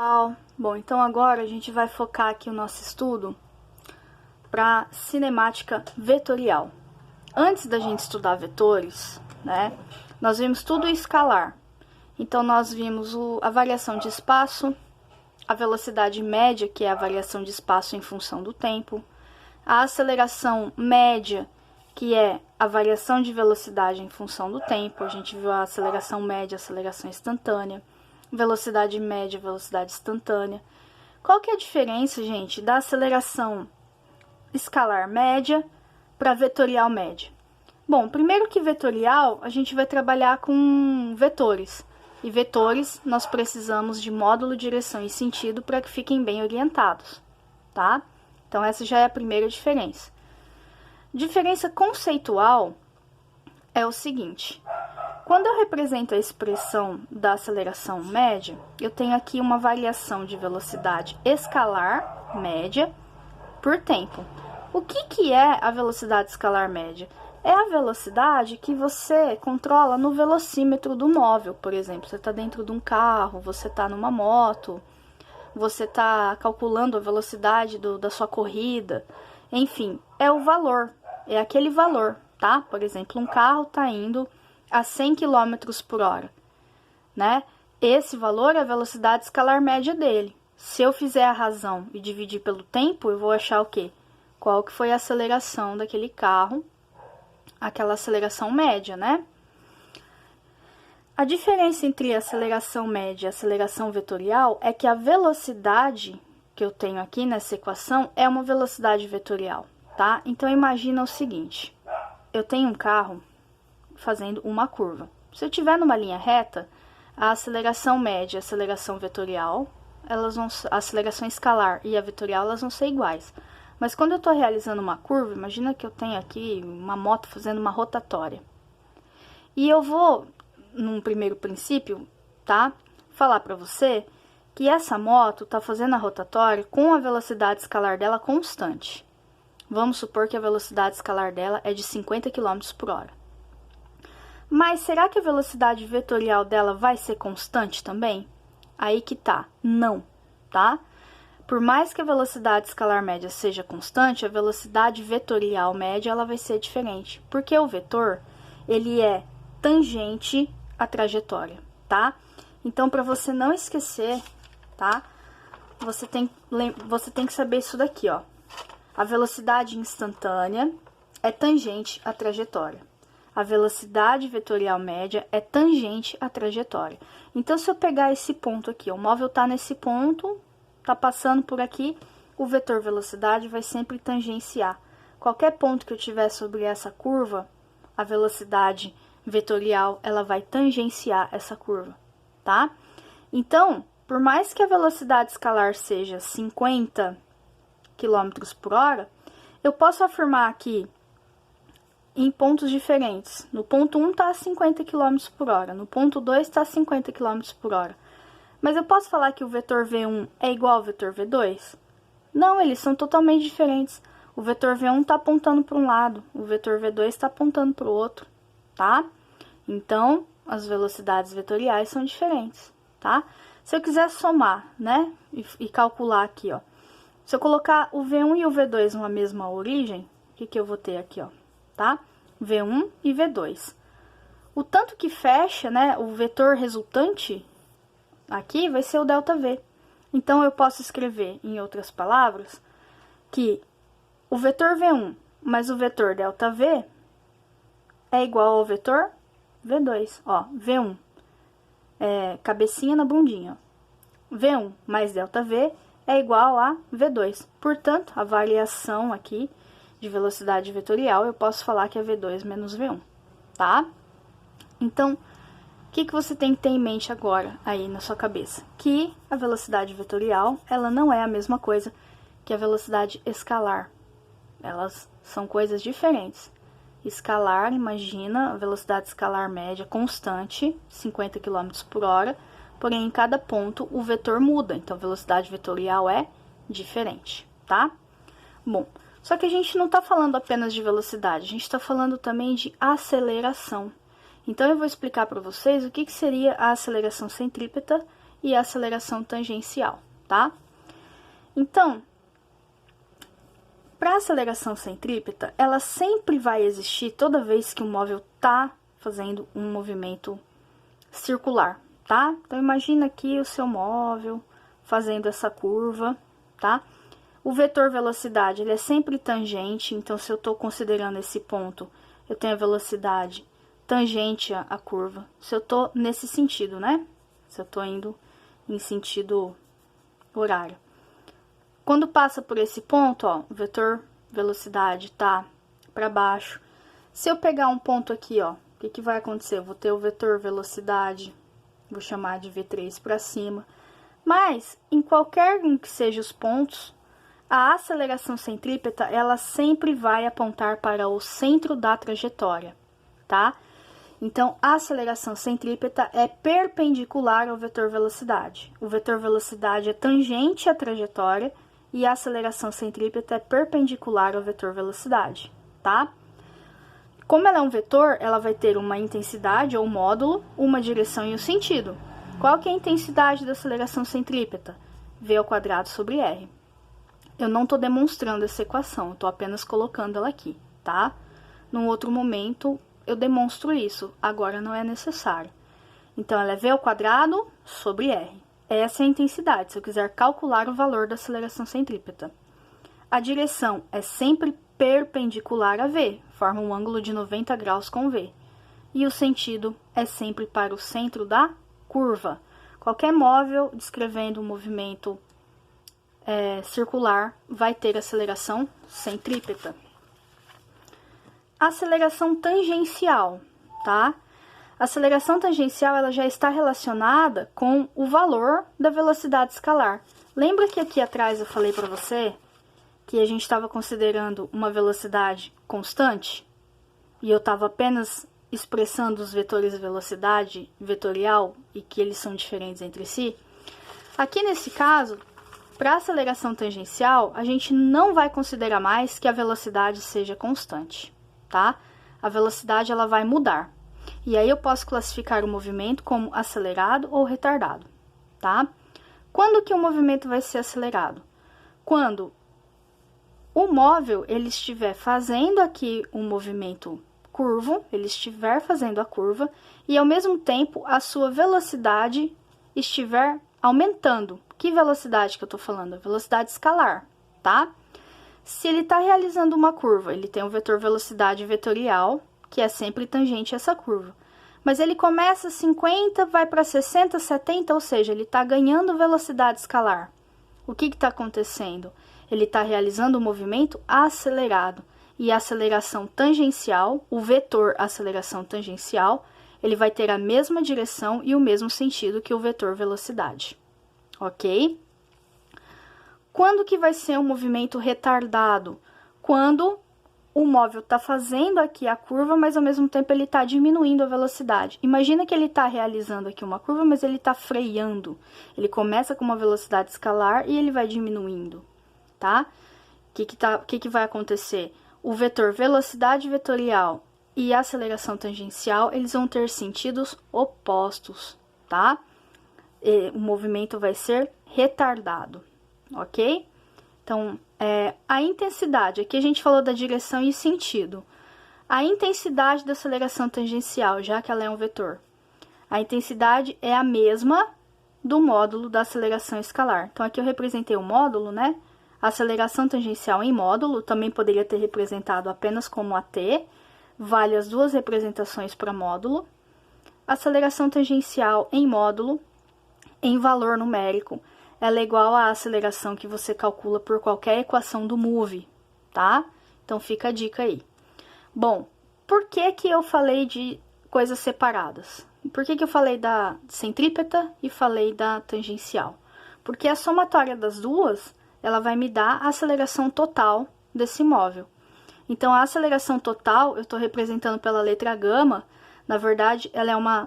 Pessoal, bom, então agora a gente vai focar aqui o nosso estudo para cinemática vetorial. Antes da gente estudar vetores, né, nós vimos tudo escalar. Então nós vimos a variação de espaço, a velocidade média, que é a variação de espaço em função do tempo, a aceleração média, que é a variação de velocidade em função do tempo. A gente viu a aceleração média, a aceleração instantânea, velocidade média, velocidade instantânea. Qual que é a diferença, gente, da aceleração escalar média para vetorial média? Bom, primeiro que vetorial, a gente vai trabalhar com vetores. E vetores, nós precisamos de módulo, direção e sentido para que fiquem bem orientados, tá? Então, essa já é a primeira diferença. Diferença conceitual é o seguinte: quando eu represento a expressão da aceleração média, eu tenho aqui uma variação de velocidade escalar média por tempo. O que é a velocidade escalar média? É a velocidade que você controla no velocímetro do móvel, por exemplo. Você está dentro de um carro, você está numa moto, você está calculando a velocidade da sua corrida. Enfim, é o valor, é aquele valor, tá? Por exemplo, um carro está indo a 100 km por hora, né? Esse valor é a velocidade escalar média dele. Se eu fizer a razão e dividir pelo tempo, eu vou achar o quê? Qual que foi a aceleração daquele carro, aquela aceleração média, né? A diferença entre a aceleração média e a aceleração vetorial é que a velocidade que eu tenho aqui nessa equação é uma velocidade vetorial, tá? Então, imagina o seguinte: eu tenho um carro fazendo uma curva. Se eu estiver numa linha reta, a aceleração média e a aceleração vetorial, a aceleração escalar e a vetorial, elas vão ser iguais. Mas quando eu estou realizando uma curva, imagina que eu tenho aqui uma moto fazendo uma rotatória. E eu vou, num primeiro princípio, tá, falar para você que essa moto está fazendo a rotatória com a velocidade escalar dela constante. Vamos supor que a velocidade escalar dela é de 50 km por hora. Mas será que a velocidade vetorial dela vai ser constante também? Aí que tá, não, tá? Por mais que a velocidade escalar média seja constante, a velocidade vetorial média ela vai ser diferente, porque o vetor, ele é tangente à trajetória, tá? Então, para você não esquecer, tá? Você tem que saber isso daqui, ó. A velocidade instantânea é tangente à trajetória. A velocidade vetorial média é tangente à trajetória. Então, se eu pegar esse ponto aqui, o móvel tá nesse ponto, tá passando por aqui, o vetor velocidade vai sempre tangenciar. Qualquer ponto que eu tiver sobre essa curva, a velocidade vetorial, ela vai tangenciar essa curva, tá? Então, por mais que a velocidade escalar seja 50 km por hora, eu posso afirmar aqui em pontos diferentes. No ponto 1 está a 50 km por hora, no ponto 2 está a 50 km por hora. Mas eu posso falar que o vetor V1 é igual ao vetor V2? Não, eles são totalmente diferentes. O vetor V1 está apontando para um lado, o vetor V2 está apontando para o outro, tá? Então, as velocidades vetoriais são diferentes, tá? Se eu quiser somar, né, e calcular aqui, ó. Se eu colocar o V1 e o V2 numa mesma origem, o que eu vou ter aqui, ó, tá? V1 e V2. O tanto que fecha, né, o vetor resultante aqui vai ser o ΔV. Então, eu posso escrever, em outras palavras, que o vetor V1 mais o vetor ΔV é igual ao vetor V2. Ó, V1 é cabecinha na bundinha. V1 mais ΔV é igual a V2. Portanto, a variação aqui de velocidade vetorial, eu posso falar que é V2 menos V1, tá? Então, o que você tem que ter em mente agora, aí na sua cabeça? Que a velocidade vetorial, ela não é a mesma coisa que a velocidade escalar. Elas são coisas diferentes. Escalar, imagina a velocidade escalar média constante, 50 km por hora, porém em cada ponto o vetor muda, então a velocidade vetorial é diferente, tá? Bom, só que a gente não está falando apenas de velocidade, a gente está falando também de aceleração. Então, eu vou explicar para vocês o que seria a aceleração centrípeta e a aceleração tangencial, tá? Então, para a aceleração centrípeta, ela sempre vai existir toda vez que o móvel tá fazendo um movimento circular, tá? Então, imagina aqui o seu móvel fazendo essa curva, tá? O vetor velocidade, ele é sempre tangente, então, se eu tô considerando esse ponto, eu tenho a velocidade tangente à curva. Se eu tô nesse sentido, né? Se eu tô indo em sentido horário. Quando passa por esse ponto, ó, o vetor velocidade tá para baixo. Se eu pegar um ponto aqui, ó, o que vai acontecer? Eu vou ter o vetor velocidade, vou chamar de V3 para cima. Mas, em qualquer um que seja os pontos, a aceleração centrípeta, ela sempre vai apontar para o centro da trajetória, tá? Então, a aceleração centrípeta é perpendicular ao vetor velocidade. O vetor velocidade é tangente à trajetória e a aceleração centrípeta é perpendicular ao vetor velocidade, tá? Como ela é um vetor, ela vai ter uma intensidade ou módulo, uma direção e um sentido. Qual que é a intensidade da aceleração centrípeta? V ao quadrado sobre R. Eu não estou demonstrando essa equação, estou apenas colocando ela aqui, tá? Num outro momento, eu demonstro isso, agora não é necessário. Então, ela é V ao quadrado sobre R. Essa é a intensidade, se eu quiser calcular o valor da aceleração centrípeta. A direção é sempre perpendicular a V, forma um ângulo de 90 graus com V. E o sentido é sempre para o centro da curva. Qualquer móvel descrevendo um movimento circular vai ter aceleração centrípeta. Aceleração tangencial, tá? A aceleração tangencial ela já está relacionada com o valor da velocidade escalar. Lembra que aqui atrás eu falei para você que a gente estava considerando uma velocidade constante? E eu estava apenas expressando os vetores de velocidade vetorial e que eles são diferentes entre si? Aqui nesse caso, para a aceleração tangencial, a gente não vai considerar mais que a velocidade seja constante, tá? A velocidade ela vai mudar. E aí eu posso classificar o movimento como acelerado ou retardado, tá? Quando que o movimento vai ser acelerado? Quando o móvel ele estiver fazendo aqui um movimento curvo, ele estiver fazendo a curva e ao mesmo tempo a sua velocidade estiver aumentando. Que velocidade que eu tô falando? A velocidade escalar, tá? Se ele está realizando uma curva, ele tem um vetor velocidade vetorial, que é sempre tangente a essa curva. Mas ele começa a 50, vai para 60, 70, ou seja, ele está ganhando velocidade escalar. O que está acontecendo? Ele está realizando um movimento acelerado. E a aceleração tangencial, o vetor aceleração tangencial, ele vai ter a mesma direção e o mesmo sentido que o vetor velocidade. Ok? Quando que vai ser um movimento retardado? Quando o móvel está fazendo aqui a curva, mas ao mesmo tempo ele está diminuindo a velocidade. Imagina que ele está realizando aqui uma curva, mas ele está freando. Ele começa com uma velocidade escalar e ele vai diminuindo, tá? O que vai acontecer? O vetor velocidade vetorial e a aceleração tangencial, eles vão ter sentidos opostos, tá? O movimento vai ser retardado, ok? Então, a intensidade, aqui a gente falou da direção e sentido. A intensidade da aceleração tangencial, já que ela é um vetor. A intensidade é a mesma do módulo da aceleração escalar. Então, aqui eu representei o módulo, né? A aceleração tangencial em módulo, também poderia ter representado apenas como AT, vale as duas representações para módulo. Aceleração tangencial em módulo, em valor numérico, ela é igual à aceleração que você calcula por qualquer equação do MOVE, tá? Então, fica a dica aí. Bom, por que que eu falei de coisas separadas? Por que que eu falei da centrípeta e falei da tangencial? Porque a somatória das duas, ela vai me dar a aceleração total desse móvel. Então, a aceleração total, eu estou representando pela letra gama, na verdade, ela é uma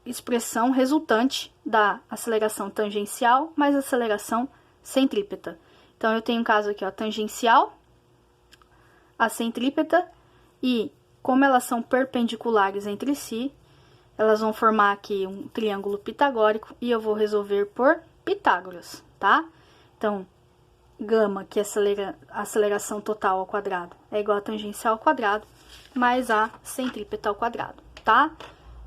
expressão resultante da aceleração tangencial mais aceleração centrípeta. Então, eu tenho um caso aqui, ó, tangencial, a centrípeta, e como elas são perpendiculares entre si, elas vão formar aqui um triângulo pitagórico e eu vou resolver por Pitágoras, tá? Então, gama, que é a aceleração total ao quadrado, é igual a tangencial ao quadrado, mais a centrípeta ao quadrado, tá?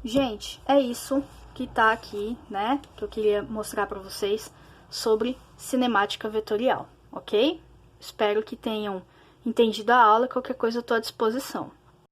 Gente, é isso que tá aqui, né? Que eu queria mostrar pra vocês sobre cinemática vetorial, ok? Espero que tenham entendido a aula, qualquer coisa eu tô à disposição.